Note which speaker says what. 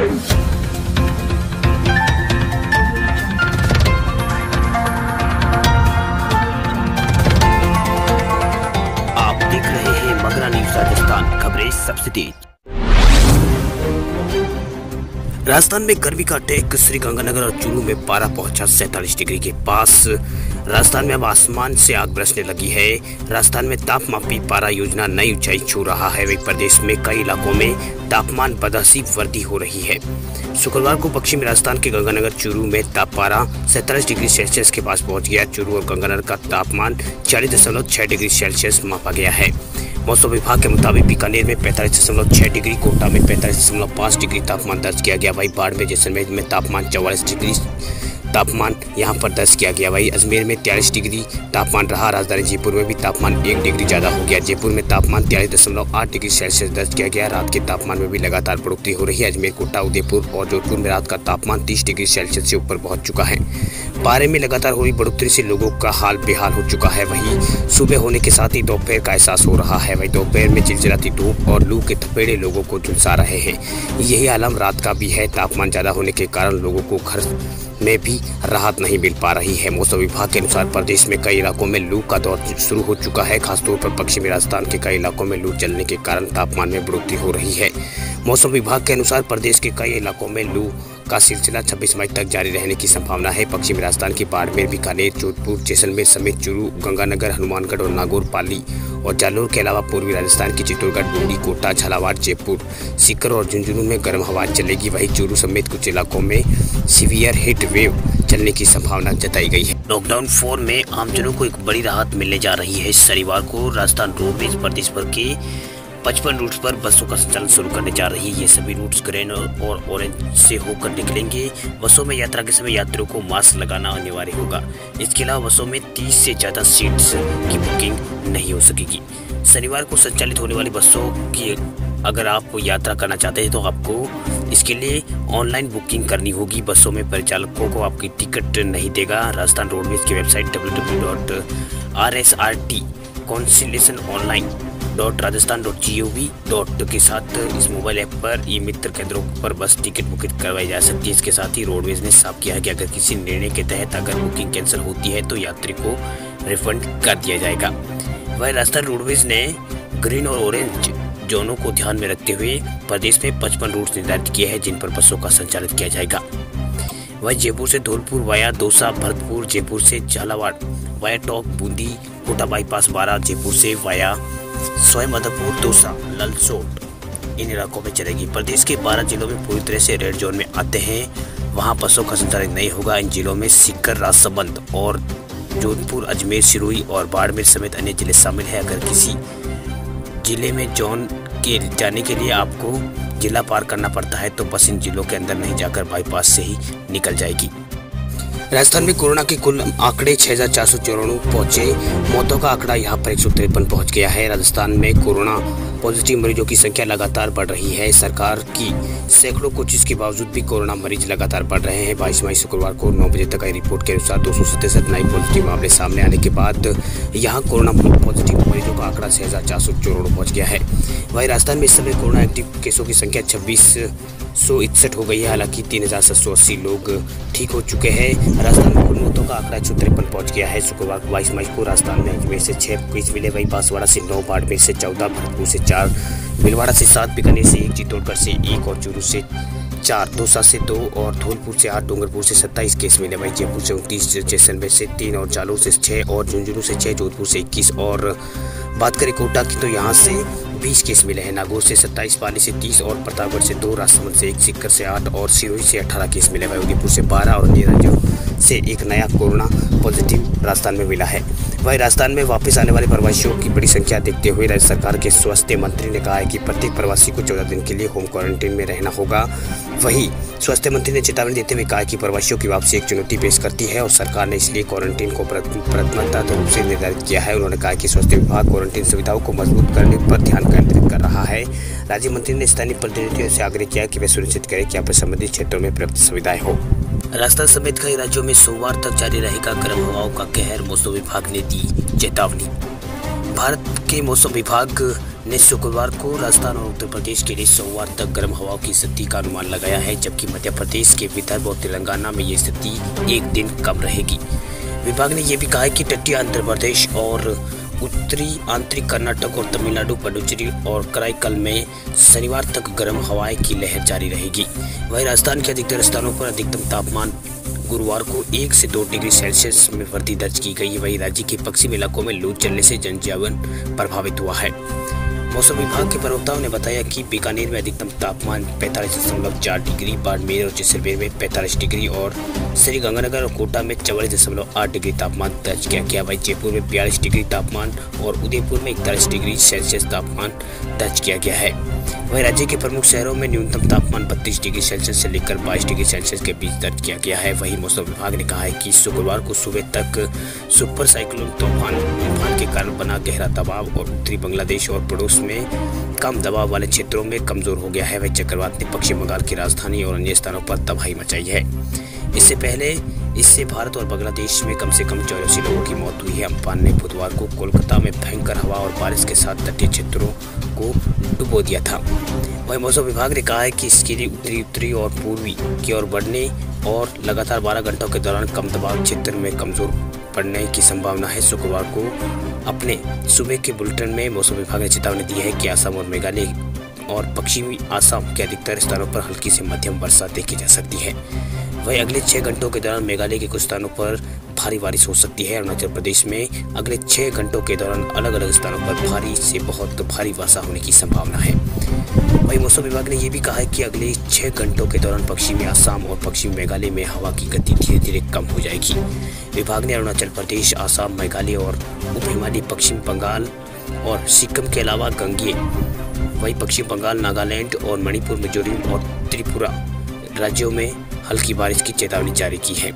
Speaker 1: आप देख रहे हैं मगरा न्यूज़ राजस्थान, खबरें सबसे तेज। राजस्थान में गर्मी का अटैक, श्रीगंगानगर और चूरू में पारा पहुंचा 47 डिग्री के पास। राजस्थान में अब आसमान से आग बरसने लगी है। राजस्थान में तापमापी पारा योजना नई ऊंचाई छू रहा है। वहीं प्रदेश में कई इलाकों में तापमान बदहसीब वृद्धि हो रही है। शुक्रवार को पश्चिमी राजस्थान के गंगानगर चूरू में पारा 47 डिग्री सेल्सियस के पास पहुंच गया। चूरू और गंगानगर का तापमान 40.6 डिग्री सेल्सियस मापा गया है। मौसम विभाग के मुताबिक बीकानेर में 45.6 डिग्री, कोटा में 45.5 डिग्री तापमान दर्ज किया गया। वहीं बाड़मेर जैसलमेर में तापमान 44 डिग्री तापमान यहां पर दर्ज किया गया। वहीं अजमेर में 43 डिग्री तापमान रहा। राजधानी जयपुर में भी तापमान 1 डिग्री ज़्यादा हो गया। जयपुर में तापमान 43.8 डिग्री सेल्सियस दर्ज किया गया। रात के तापमान में भी लगातार बढ़ोतरी हो रही है। अजमेर, कोटा, उदयपुर और जोधपुर में रात का तापमान 30 डिग्री सेल्सियस से ऊपर पहुंच चुका है। पारे में लगातार हो रही बढ़ोतरी से लोगों का हाल बेहाल हो चुका है। वहीं सुबह होने के साथ ही दोपहर का एहसास हो रहा है। वहीं दोपहर में चिलचिलाती धूप और लू के थपेड़े लोगों को झुलसा रहे हैं। यही आलम रात का भी है। तापमान ज़्यादा होने के कारण लोगों को घर में भी राहत नहीं मिल पा रही है। मौसम विभाग के अनुसार प्रदेश में कई इलाकों में लू का दौर शुरू हो चुका है। खासतौर पर पश्चिमी राजस्थान के कई इलाकों में लू चलने के कारण तापमान में बढ़ोतरी हो रही है। मौसम विभाग के अनुसार प्रदेश के कई इलाकों में लू का सिलसिला 26 मई तक जारी रहने की संभावना है। पश्चिमी राजस्थान की बाड़मेर, बीकानेर, जोधपुर, जैसलमेर समेत चूरू, गंगानगर, हनुमानगढ़ और नागौर, पाली और जालोर के अलावा पूर्वी राजस्थान की चित्तौड़गढ़, बूंदी, कोटा, झालावाड़, जयपुर, सीकर और झुंझुनू में गर्म हवाएं चलेगी। वहीं चूरू समेत कुछ इलाकों में सीवियर हीट वेव चलने की संभावना जताई गई है। लॉकडाउन 4 में आमजनों को एक बड़ी राहत मिलने जा रही है। शनिवार को राजस्थान रोडवेज प्रदेश भर के 55 रूट्स पर बसों का संचालन शुरू करने जा रही है। ये सभी रूट्स ग्रीन और ऑरेंज से होकर निकलेंगे। बसों में यात्रा के समय यात्रियों को मास्क लगाना अनिवार्य होगा। इसके अलावा बसों में 30 से ज़्यादा सीट्स की बुकिंग नहीं हो सकेगी। शनिवार को संचालित होने वाली बसों की अगर आप यात्रा करना चाहते हैं तो आपको इसके लिए ऑनलाइन बुकिंग करनी होगी। बसों में परिचालकों को आपकी टिकट नहीं देगा। राजस्थान रोडवेज की वेबसाइट www.rssrtconciliationonline.rajasthan.gov. के साथ इस मोबाइल ऐप पर ई मित्र केंद्रों पर बस टिकट बुकिंग करवाई जा सकती है। इसके साथ ही रोडवेज ने साफ किया है कि अगर किसी निर्णय के तहत अगर बुकिंग कैंसिल होती है तो यात्री को रिफंड कर दिया जाएगा। वहीं राजस्थान रोडवेज ने ग्रीन और ऑरेंज जोनों को ध्यान में रखते हुए प्रदेश में 55 रूट निर्धारित किए हैं जिन पर बसों का संचालित किया जाएगा। वहीं जयपुर से धौलपुर वाया दौसा, भरतपुर, जयपुर से झालावाड़ वाया टोंक, बूंदी, कोटा बाईपास 12, जयपुर से वाया सवाईमाधोपुर, दौसा, ललसोट इन इलाकों में चलेगी। प्रदेश के 12 जिलों में पूरी तरह से रेड जोन में आते हैं, वहां बसों का संचालन नहीं होगा। इन जिलों में सीकर, राजसमंद और जोधपुर, अजमेर, सिरोही और बाड़मेर समेत अन्य जिले शामिल हैं। अगर किसी जिले में जोन के जाने के लिए आपको जिला पार करना पड़ता है तो बस इन जिलों के अंदर नहीं जाकर बाईपास से ही निकल जाएगी। राजस्थान में कोरोना के कुल आंकड़े 6494 पहुंचे। मौतों का आंकड़ा यहां पर 153 पहुंच गया है। राजस्थान में कोरोना पॉजिटिव मरीजों की संख्या लगातार बढ़ रही है। सरकार की सैकड़ों कोशिश के बावजूद भी कोरोना मरीज लगातार बढ़ रहे हैं। 22 मई शुक्रवार को 9 बजे तक आई रिपोर्ट के अनुसार 267 नए पॉजिटिव मामले सामने आने के बाद यहां कोरोना पॉजिटिव मरीजों का आंकड़ा 6494 पहुंच गया है। वहीं राजस्थान में इस समय कोरोना एक्टिव केसों की संख्या 2661 हो गई है। हालांकि 3780 लोग ठीक हो चुके हैं। राजस्थान में कुल मौतों का आंकड़ा 153 पहुंच गया है। शुक्रवार को 22 मई को राजस्थान में अजमेर से 6 केस मिले। वहीं बांसवाड़ा से 9, बाड़मेर से 14, भरतपुर से 4, भीलवाड़ा से 7, बीकानेर से 1, चित्तौड़गढ़ से 1 और चूरू से 4, दौसा से 2 और धौलपुर से 8, डूंगरपुर से 27 केस मिले। वहीं जयपुर से 29, जैसलमेर से 3 और जालोर से 6 और झुंझुनू से 6, जोधपुर से 21 और बात करें कोटा की तो यहाँ से 20 केस मिले हैं। नागौर से 27, पाली से 30 और प्रतापगढ़ से 2, राजसमंद से 1, सीकर से 8 और सिरोही से 18 केस मिले। वहीं उदयपुर से 12 और अन्य राज्यों से 1 नया कोरोना पॉजिटिव राजस्थान में मिला है। वहीं राजस्थान में वापस आने वाले प्रवासियों की बड़ी संख्या देखते हुए राज्य सरकार के स्वास्थ्य मंत्री ने कहा है कि प्रत्येक प्रवासी को 14 दिन के लिए होम क्वारंटीन में रहना होगा। वहीं स्वास्थ्य मंत्री ने चेतावनी देते हुए कहा कि प्रवासियों की वापसी एक चुनौती पेश करती है और सरकार ने इसलिए क्वारंटीन को प्राथमिकता रूप से निर्धारित किया है। उन्होंने कहा कि स्वास्थ्य विभाग क्वारंटीन सुविधाओं को मजबूत करने पर ध्यान केंद्रित कर रहा है। राज्य मंत्री ने स्थानीय प्रतिनिधियों से आग्रह किया कि वे सुनिश्चित करें कि आपके संबंधित क्षेत्रों में पर्याप्त सुविधाएं हो। राजस्थान समेत कई राज्यों में सोमवार तक जारी रहेगा गर्म हवाओं का कहर, मौसम विभाग ने दी चेतावनी। भारत के मौसम विभाग ने शुक्रवार को राजस्थान और उत्तर प्रदेश के लिए सोमवार तक गर्म हवाओं की स्थिति का अनुमान लगाया है, जबकि मध्य प्रदेश के विदर्भ और तेलंगाना में ये स्थिति एक दिन कम रहेगी। विभाग ने यह भी कहा है कि तटीय आंध्र प्रदेश और उत्तरी आंतरिक कर्नाटक और तमिलनाडु, पुडुचेरी और कराईकल में शनिवार तक गर्म हवाएं की लहर जारी रहेगी। वहीं राजस्थान के अधिकतर स्थानों पर अधिकतम तापमान गुरुवार को 1 से 2 डिग्री सेल्सियस में वृद्धि दर्ज की गई। वहीं राज्य के पश्चिमी इलाकों में लू चलने से जनजीवन प्रभावित हुआ है। मौसम विभाग के प्रवक्ताओं ने बताया कि बीकानेर में अधिकतम तापमान 45.4 डिग्री, बाड़मेर और जैसलमेर में 45 डिग्री और श्रीगंगानगर और कोटा में 44.8 डिग्री तापमान दर्ज किया गया। वहीं जयपुर में 42 डिग्री तापमान और उदयपुर में 41 डिग्री सेल्सियस तापमान दर्ज किया गया है। वहीं राज्य के प्रमुख शहरों में न्यूनतम तापमान 32 डिग्री सेल्सियस से लेकर 22 डिग्री सेल्सियस के बीच दर्ज किया गया है। वहीं मौसम विभाग ने कहा है कि शुक्रवार को सुबह तक सुपर साइक्लोन तूफान के कारण बना गहरा दबाव और उत्तरी बांग्लादेश और पड़ोस में कम दबाव वाले क्षेत्रों में कमजोर हो गया है। वही चक्रवात ने पश्चिम बंगाल की राजधानी और अन्य स्थानों पर तबाही मचाई है। इससे भारत और बांग्लादेश में कम से कम 84 लोगों की मौत हुई है। अम्फान ने बुधवार को कोलकाता में भयंकर हवा और बारिश के साथ तटीय क्षेत्रों को डुबो दिया था। वहीं मौसम विभाग ने कहा है कि इसके लिए उत्तरी और पूर्वी की ओर बढ़ने और लगातार 12 घंटों के दौरान कम दबाव क्षेत्र में कमजोर पड़ने की संभावना है। शुक्रवार को अपने सुबह के बुलेटिन में मौसम विभाग ने चेतावनी दी है कि असम और मेघालय और पश्चिमी असम के अधिकतर स्थानों पर हल्की से मध्यम वर्षा देखी जा सकती है। वहीं अगले 6 घंटों के दौरान मेघालय के कुछ स्थानों पर भारी बारिश हो सकती है। अरुणाचल प्रदेश में अगले 6 घंटों के दौरान अलग अलग स्थानों पर भारी से बहुत भारी वर्षा होने की संभावना है। वहीं मौसम विभाग ने यह भी कहा है कि अगले 6 घंटों के दौरान पश्चिमी असम और पश्चिमी मेघालय में हवा की गति धीरे धीरे कम हो जाएगी। विभाग ने अरुणाचल प्रदेश, असम, मेघालय और उप हिमालयी पश्चिम बंगाल और सिक्किम के अलावा गंगेय, वहीं पश्चिम बंगाल, नागालैंड और मणिपुर, मिजोरम और त्रिपुरा राज्यों में हल्की बारिश की चेतावनी जारी की है।